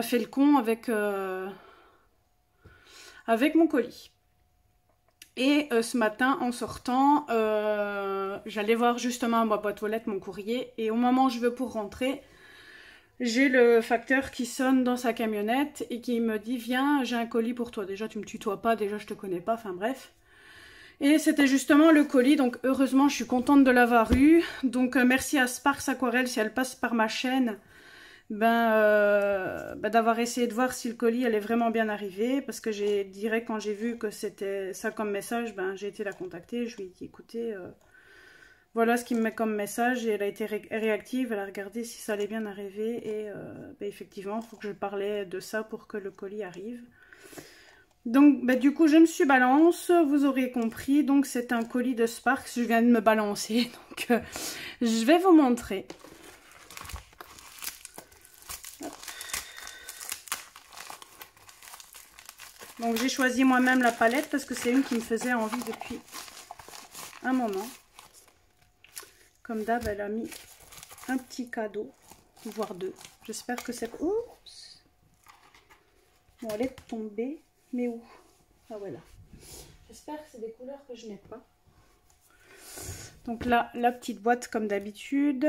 fait le con avec mon colis. Et ce matin, en sortant, j'allais voir justement ma boîte aux lettres, mon courrier. Et au moment où je veux pour rentrer, j'ai le facteur qui sonne dans sa camionnette et qui me dit « Viens, j'ai un colis pour toi. » Déjà, tu me tutoies pas, déjà, je te connais pas, enfin bref. Et c'était justement le colis, donc heureusement, je suis contente de l'avoir eu. Donc merci à Sparks Aquarelle, si elle passe par ma chaîne, d'avoir essayé de voir si le colis allait vraiment bien arriver, parce que j'ai direct quand j'ai vu que c'était ça comme message, j'ai été la contacter, je lui ai dit écoutez, voilà ce qu'il me met comme message, et elle a été réactive, elle a regardé si ça allait bien arriver, et effectivement, il faut que je parlais de ça pour que le colis arrive. Donc du coup je me suis balance, vous aurez compris, donc c'est un colis de Sparks, je viens de me balancer, donc je vais vous montrer. Donc j'ai choisi moi-même la palette parce que c'est une qui me faisait envie depuis un moment. Comme d'hab, elle a mis un petit cadeau, voire deux. J'espère que c'est... Oups! Bon, elle est tombée, mais où? Ah voilà. J'espère que c'est des couleurs que je n'ai pas. Donc là, la petite boîte comme d'habitude.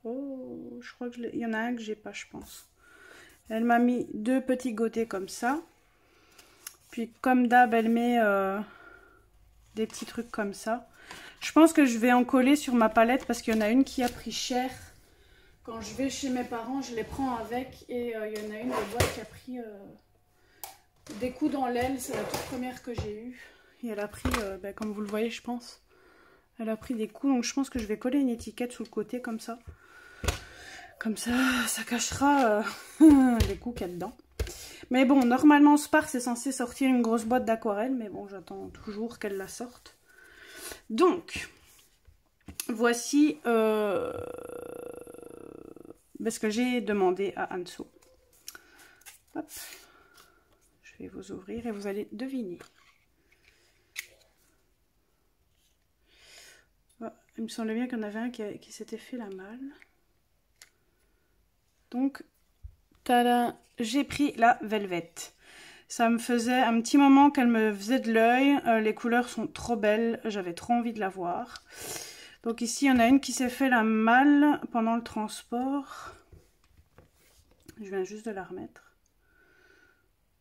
Oh, je crois qu'il y en a un que j'ai pas, je pense. Elle m'a mis deux petits gottés comme ça. Puis comme d'hab, elle met des petits trucs comme ça. Je pense que je vais en coller sur ma palette parce qu'il y en a une qui a pris cher. Quand je vais chez mes parents, je les prends avec. Et il y en a une des boîtes qui a pris des coups dans l'aile. C'est la toute première que j'ai eue. Et elle a pris, comme vous le voyez, je pense. Elle a pris des coups. Donc je pense que je vais coller une étiquette sous le côté comme ça. Comme ça, ça cachera les coups qu'il y a dedans. Mais bon, normalement, Sparks est censé sortir une grosse boîte d'aquarelle. Mais bon, j'attends toujours qu'elle la sorte. Donc, voici ce que j'ai demandé à Anso. Hop. Je vais vous ouvrir et vous allez deviner. Oh, il me semblait bien qu'il y en avait un qui s'était fait la malle. Donc, tada, j'ai pris la Velvet. Ça me faisait un petit moment qu'elle me faisait de l'œil. Les couleurs sont trop belles. J'avais trop envie de la voir. Donc ici, il y en a une qui s'est fait la malle pendant le transport. Je viens juste de la remettre.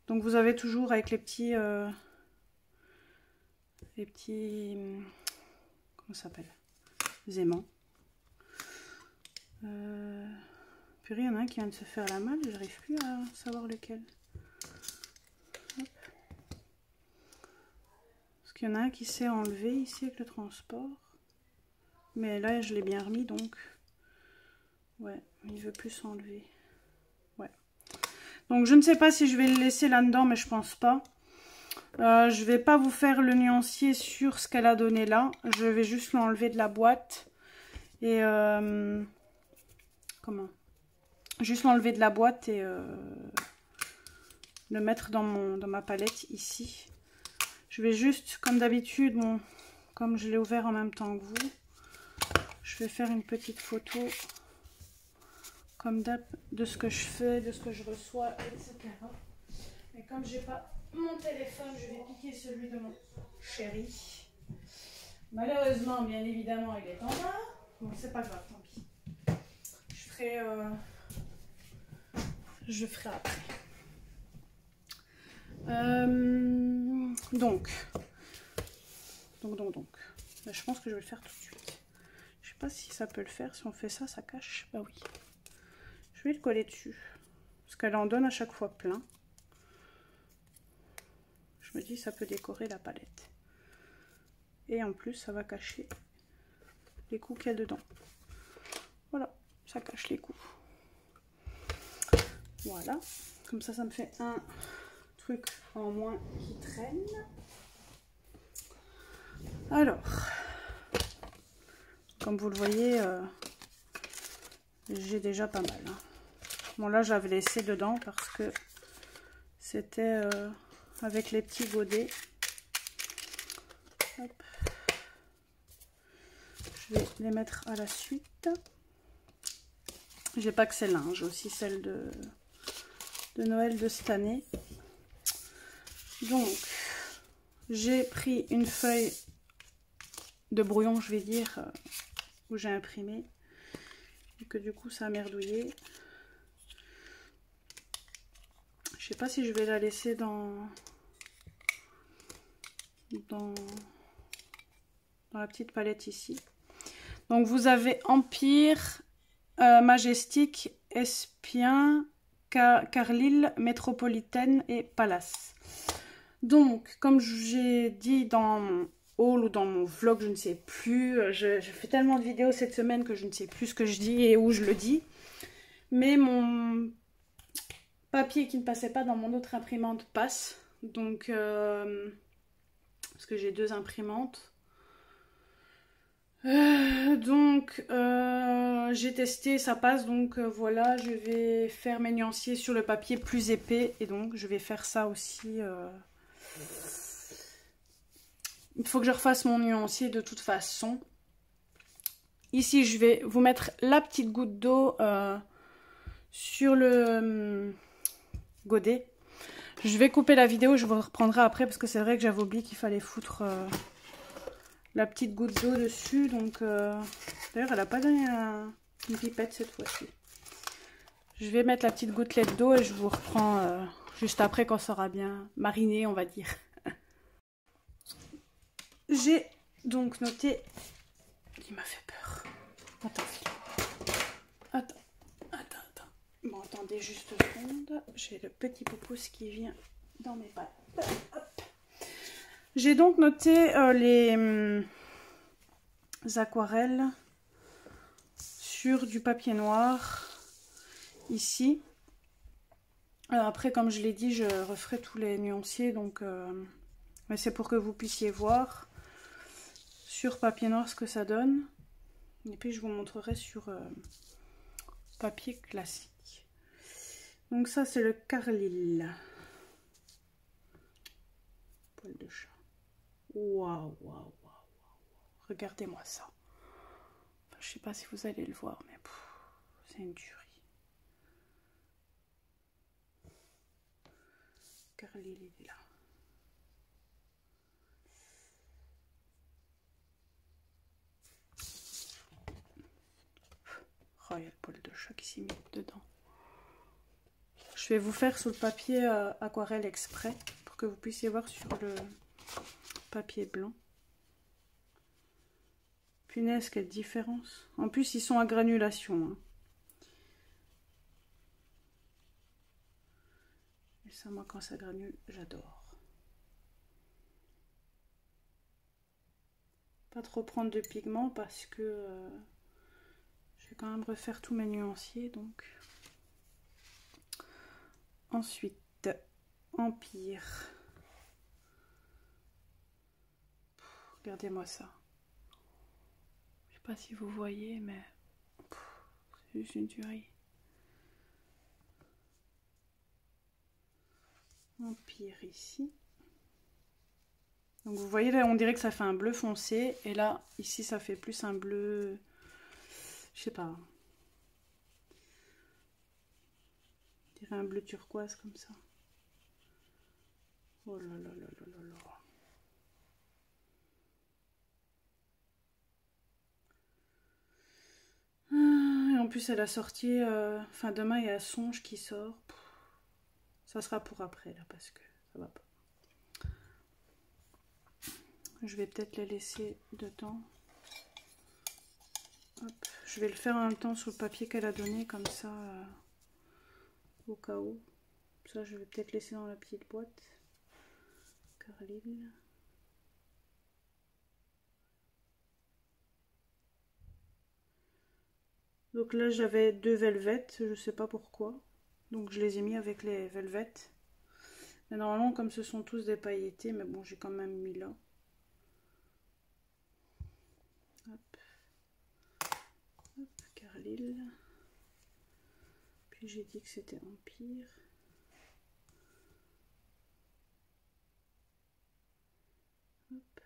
Donc vous avez toujours avec les petits... comment ça s'appelle? Les aimants. Purée, il y en a un qui vient de se faire la malle. J'arrive plus à savoir lequel. Parce qu'il y en a un qui s'est enlevé ici avec le transport. Mais là, je l'ai bien remis, donc... Ouais, il veut plus s'enlever. Ouais. Donc, je ne sais pas si je vais le laisser là-dedans, mais je pense pas. Je vais pas vous faire le nuancier sur ce qu'elle a donné là. Je vais juste l'enlever de la boîte. Et... comment? Juste l'enlever de la boîte et... le mettre dans ma palette ici. Je vais juste, comme d'habitude, bon, comme je l'ai ouvert en même temps que vous, je vais faire une petite photo comme d'hab de ce que je fais, de ce que je reçois, etc. Et comme j'ai pas mon téléphone, je vais piquer celui de mon chéri. Malheureusement, bien évidemment, il est en bas. Bon, c'est pas grave, tant pis. Je ferai après. Donc. Je pense que je vais le faire tout de suite. Je sais pas si ça peut le faire. Si on fait ça, ça cache. Bah oui. Je vais le coller dessus. Parce qu'elle en donne à chaque fois plein. Je me dis ça peut décorer la palette. Et en plus, ça va cacher les coups qu'il y a dedans. Voilà. Ça cache les coups. Voilà. Comme ça me fait un truc en moins qui traîne. Alors, comme vous le voyez, j'ai déjà pas mal. Hein. Bon, là, j'avais laissé dedans parce que c'était avec les petits godets. Hop. Je vais les mettre à la suite. J'ai pas que celle-là, hein. J'ai aussi celle de Noël de cette année. Donc, j'ai pris une feuille de brouillon, je vais dire, où j'ai imprimé. Et que du coup, ça a merdouillé. Je sais pas si je vais la laisser dans la petite palette ici. Donc, vous avez Empire, Majestic, Espien, Carlisle, Métropolitaine et Palace. Donc, comme j'ai dit dans mon haul ou dans mon vlog, je ne sais plus. Je fais tellement de vidéos cette semaine que je ne sais plus ce que je dis et où je le dis. Mais mon papier qui ne passait pas dans mon autre imprimante passe. Donc, parce que j'ai deux imprimantes. J'ai testé, ça passe, donc voilà, je vais faire mes nuanciers sur le papier plus épais et donc je vais faire ça aussi. Il faut que je refasse mon nuancier de toute façon. Ici, je vais vous mettre la petite goutte d'eau sur le godet. Je vais couper la vidéo, je vous reprendrai après parce que c'est vrai que j'avais oublié qu'il fallait foutre... la petite goutte d'eau dessus, donc d'ailleurs elle n'a pas donné une pipette cette fois-ci. Je vais mettre la petite gouttelette d'eau et je vous reprends juste après quand ça aura bien mariné, on va dire. J'ai donc noté... Il m'a fait peur. Attends. Bon, attendez juste une seconde. J'ai le petit poupouce qui vient dans mes pattes. Hop. J'ai donc noté les aquarelles sur du papier noir ici. Après, comme je l'ai dit, je referai tous les nuanciers, donc mais c'est pour que vous puissiez voir sur papier noir ce que ça donne. Et puis je vous montrerai sur papier classique. Donc ça c'est le Carlisle. Poil de chat. Waouh. Regardez-moi ça. Enfin, je sais pas si vous allez le voir, mais c'est une tuerie. Carlisle, il est là. Oh, il y a le poil de chat qui s'y met dedans. Je vais vous faire sur le papier aquarelle exprès pour que vous puissiez voir sur le papier blanc. Punaise, quelle différence. En plus, ils sont à granulation. Hein. Et ça, moi, quand ça granule, j'adore. pas trop prendre de pigments parce que je vais quand même refaire tous mes nuanciers. Donc ensuite, Empire. Regardez-moi ça. Je sais pas si vous voyez, mais c'est juste une tuerie. Empire ici. Donc vous voyez là, on dirait que ça fait un bleu foncé. Et là, ici, ça fait plus un bleu... Je sais pas. On dirait un bleu turquoise comme ça. Oh là là là là là là. Et en plus, elle a sorti... Enfin, demain, il y a Songe qui sort. Ça sera pour après, là, parce que ça va pas. Je vais peut-être les laisser dedans. Hop. Je vais le faire en même temps sur le papier qu'elle a donné, comme ça, au cas où. Ça, je vais peut-être laisser dans la petite boîte. Carlyle. Donc là, j'avais 2 velvet, je sais pas pourquoi. Donc je les ai mis avec les velvet. Mais normalement, comme ce sont tous des pailletés, mais bon, j'ai quand même mis là. Hop. Hop, Carlyle. Puis j'ai dit que c'était Empire. Hop.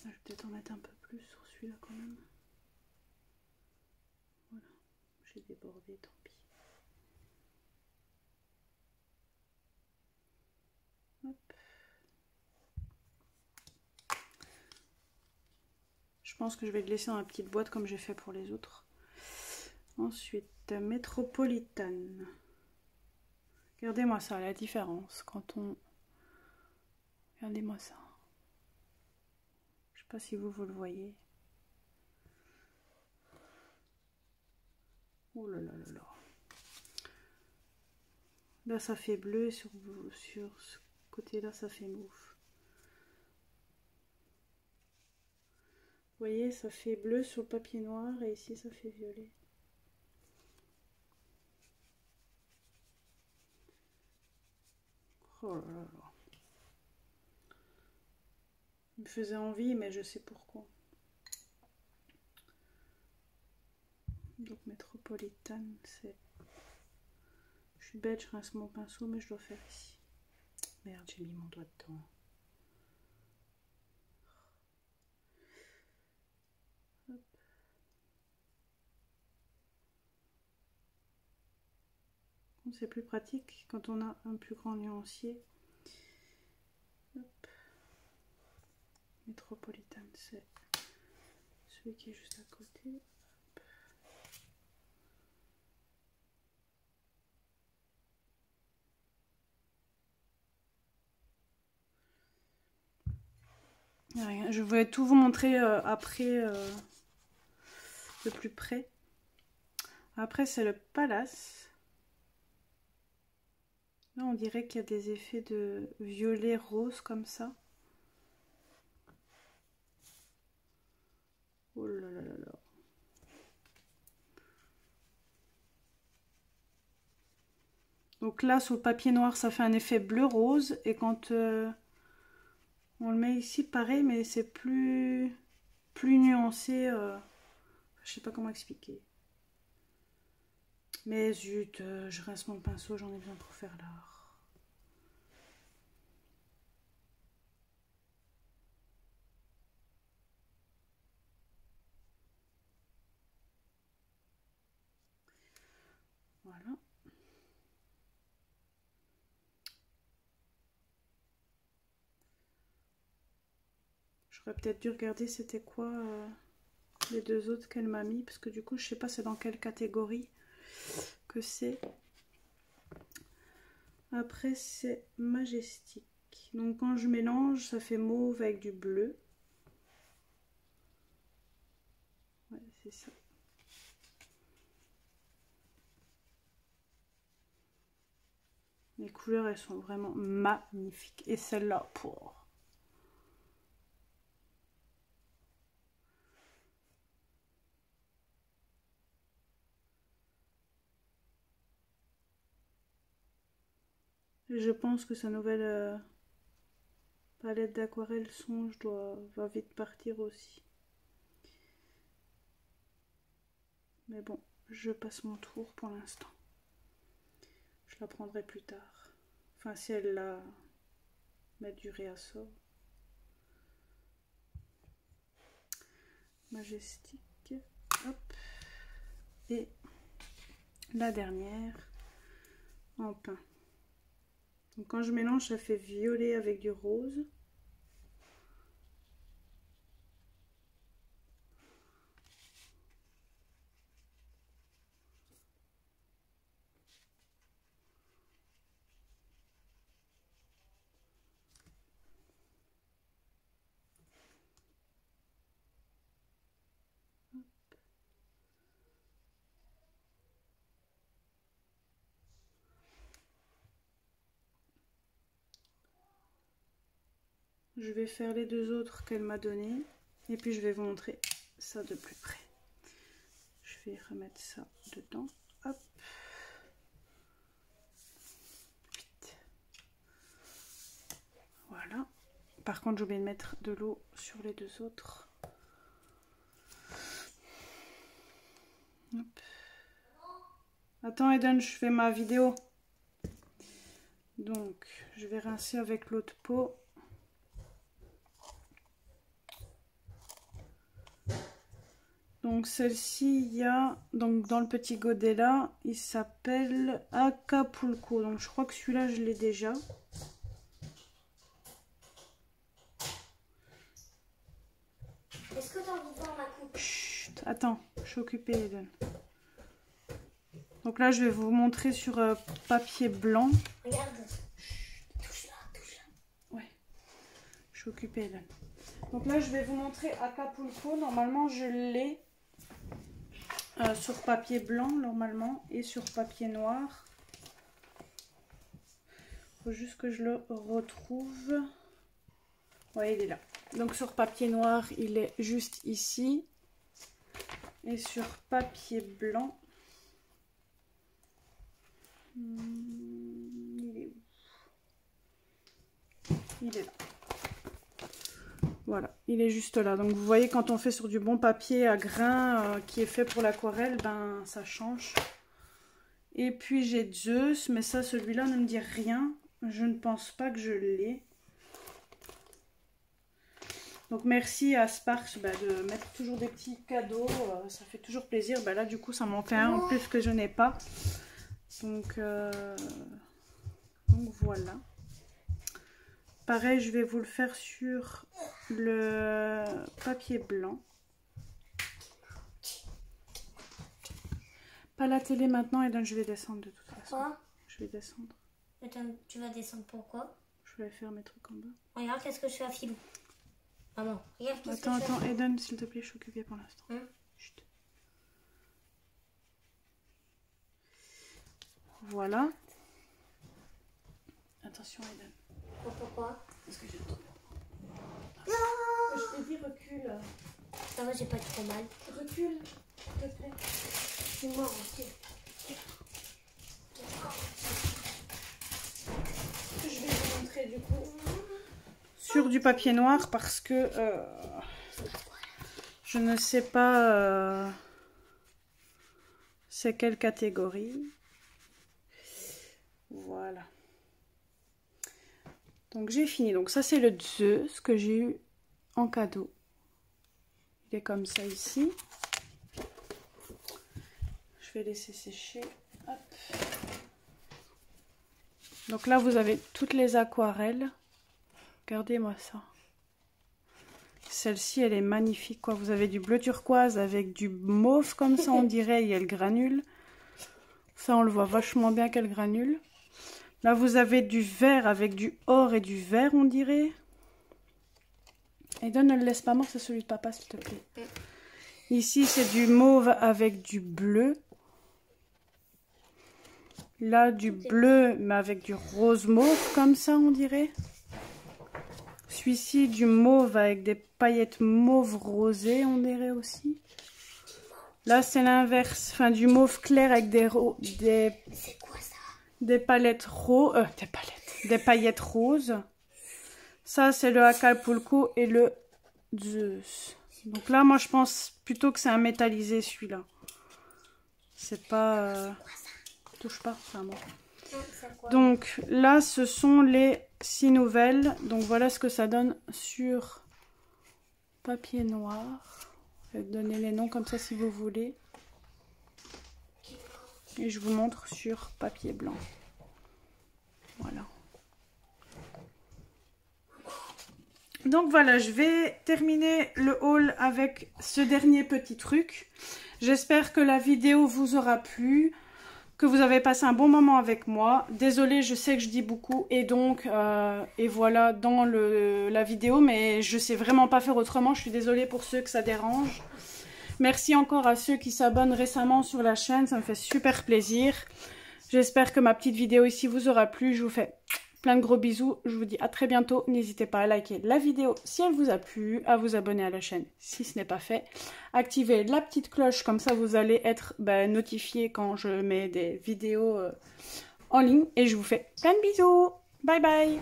Je vais peut-être en mettre un peu plus sur celui-là quand même. Voilà, j'ai débordé, tant pis. Hop. Je pense que je vais le laisser dans la petite boîte comme j'ai fait pour les autres. Ensuite, Métropolitane. Regardez-moi ça, la différence quand on... Regardez-moi ça. Je sais pas si vous le voyez. Oh là là là là. Là, ça fait bleu et sur ce côté-là, ça fait mauve. Vous voyez, ça fait bleu sur le papier noir et ici, ça fait violet. Oh là là là. Il me faisait envie, mais je sais pourquoi. Donc, Métropolitane, c'est... Je suis bête, je rince mon pinceau, mais je dois faire ici. Merde, j'ai mis mon doigt dedans. C'est plus pratique quand on a un plus grand nuancier. Hop. Métropolitane, c'est celui qui est juste à côté. Hop. Rien. Je vais tout vous montrer après de plus près. Après, c'est le Palace. Là, on dirait qu'il y a des effets de violet rose comme ça. Oh là là là là. Donc là, sur le papier noir, ça fait un effet bleu rose. Et quand on le met ici, pareil, mais c'est plus nuancé. Je sais pas comment expliquer. Mais zut, je rince mon pinceau, j'en ai besoin pour faire l'art. Voilà. J'aurais peut-être dû regarder c'était quoi les deux autres qu'elle m'a mis, parce que du coup je sais pas c'est dans quelle catégorie que c'est. Après c'est Majestic. Donc quand je mélange ça fait mauve avec du bleu. Ouais, c'est ça. Les couleurs, elles sont vraiment magnifiques. Et celle-là, pour... Je pense que sa nouvelle palette d'aquarelle songe va vite partir aussi. Mais bon, je passe mon tour pour l'instant. Je la prendrai plus tard. Enfin, si elle la met du réassort. Majestic. Hop. Et la dernière en pain. Donc quand je mélange, ça fait violet avec du rose. Je vais faire les deux autres qu'elle m'a donné et puis je vais vous montrer ça de plus près. Je vais remettre ça dedans. Hop. Vite. Voilà. Par contre, j'ai oublié de mettre de l'eau sur les deux autres. Hop. Attends Eden, je fais ma vidéo. Donc, je vais rincer avec l'eau de peau. Donc celle-ci, il y a donc dans le petit godet là, il s'appelle Acapulco. Donc je crois que celui-là, je l'ai déjà. Est-ce que tu as envie de voir ma coupe? Chut, attends, je suis occupée, Eden. Donc là, je vais vous montrer sur papier blanc. Regarde. Touche-la, touche-la. Ouais, je suis occupée, Eden. Donc là, je vais vous montrer Acapulco. Normalement, je l'ai sur papier blanc, normalement, et sur papier noir. Il faut juste que je le retrouve. Ouais, il est là. Donc sur papier noir, il est juste ici. Et sur papier blanc, il est où? Il est là. Voilà, il est juste là. Donc vous voyez, quand on fait sur du bon papier à grains qui est fait pour l'aquarelle, ben ça change. Et puis j'ai Zeus, mais ça, celui-là ne me dit rien. Je ne pense pas que je l'ai. Donc merci à Sparks de mettre toujours des petits cadeaux. Ça fait toujours plaisir. Là du coup, ça m'en fait un en plus que je n'ai pas. Donc voilà. Pareil, je vais vous le faire sur le papier blanc. Pas la télé maintenant, et donc je vais descendre de toute façon. Quoi? Je vais descendre. Attends, tu vas descendre pourquoi? Je vais faire mes trucs en bas. Regarde qu'est-ce que je fais à Philou. Maman, regarde qu'est-ce que Attends, je fais. attends, Eden, s'il te plaît, je suis occupée pour l'instant. Chut. Voilà. Attention, Eden. Pourquoi? Parce que j'ai trop peur. Je t'ai dit recule. Ça va, j'ai pas trop mal. Recule, s'il te plaît. C'est moi aussi. Je vais vous montrer du coup sur du papier noir parce que je ne sais pas c'est quelle catégorie. Voilà. Donc j'ai fini. Donc ça c'est le Zeus que j'ai eu en cadeau. Il est comme ça ici. Je vais laisser sécher. Hop. Donc là vous avez toutes les aquarelles. Regardez-moi ça. Celle-ci elle est magnifique quoi. Vous avez du bleu turquoise avec du mauve comme ça on dirait. Il y a le granule. Ça on le voit vachement bien quel granule. Là, vous avez du vert avec du or et du vert, on dirait. Eden, ne le laisse pas mort, c'est celui de papa, s'il te plaît. Ici, c'est du mauve avec du bleu. Là, du bleu, mais avec du rose mauve, comme ça, on dirait. Celui-ci, du mauve avec des paillettes mauve rosées, on dirait aussi. Là, c'est l'inverse. Enfin, du mauve clair avec C'est quoi ça? des paillettes roses. Ça, c'est le Acapulco et le Zeus. Donc là, moi, je pense plutôt que c'est un métallisé, celui-là. C'est pas... touche pas, enfin bon. Donc là, ce sont les 6 nouvelles. Donc voilà ce que ça donne sur papier noir. Je vais donner les noms comme ça si vous voulez. Et je vous montre sur papier blanc. Voilà. Donc voilà, je vais terminer le haul avec ce dernier petit truc. J'espère que la vidéo vous aura plu, que vous avez passé un bon moment avec moi. Désolée, je sais que je dis beaucoup et donc, et voilà dans la vidéo, mais je sais vraiment pas faire autrement. Je suis désolée pour ceux que ça dérange. Merci encore à ceux qui s'abonnent récemment sur la chaîne, ça me fait super plaisir. J'espère que ma petite vidéo ici vous aura plu. Je vous fais plein de gros bisous. Je vous dis à très bientôt. N'hésitez pas à liker la vidéo si elle vous a plu, à vous abonner à la chaîne si ce n'est pas fait. Activez la petite cloche, comme ça vous allez être notifié quand je mets des vidéos en ligne. Et je vous fais plein de bisous. Bye bye.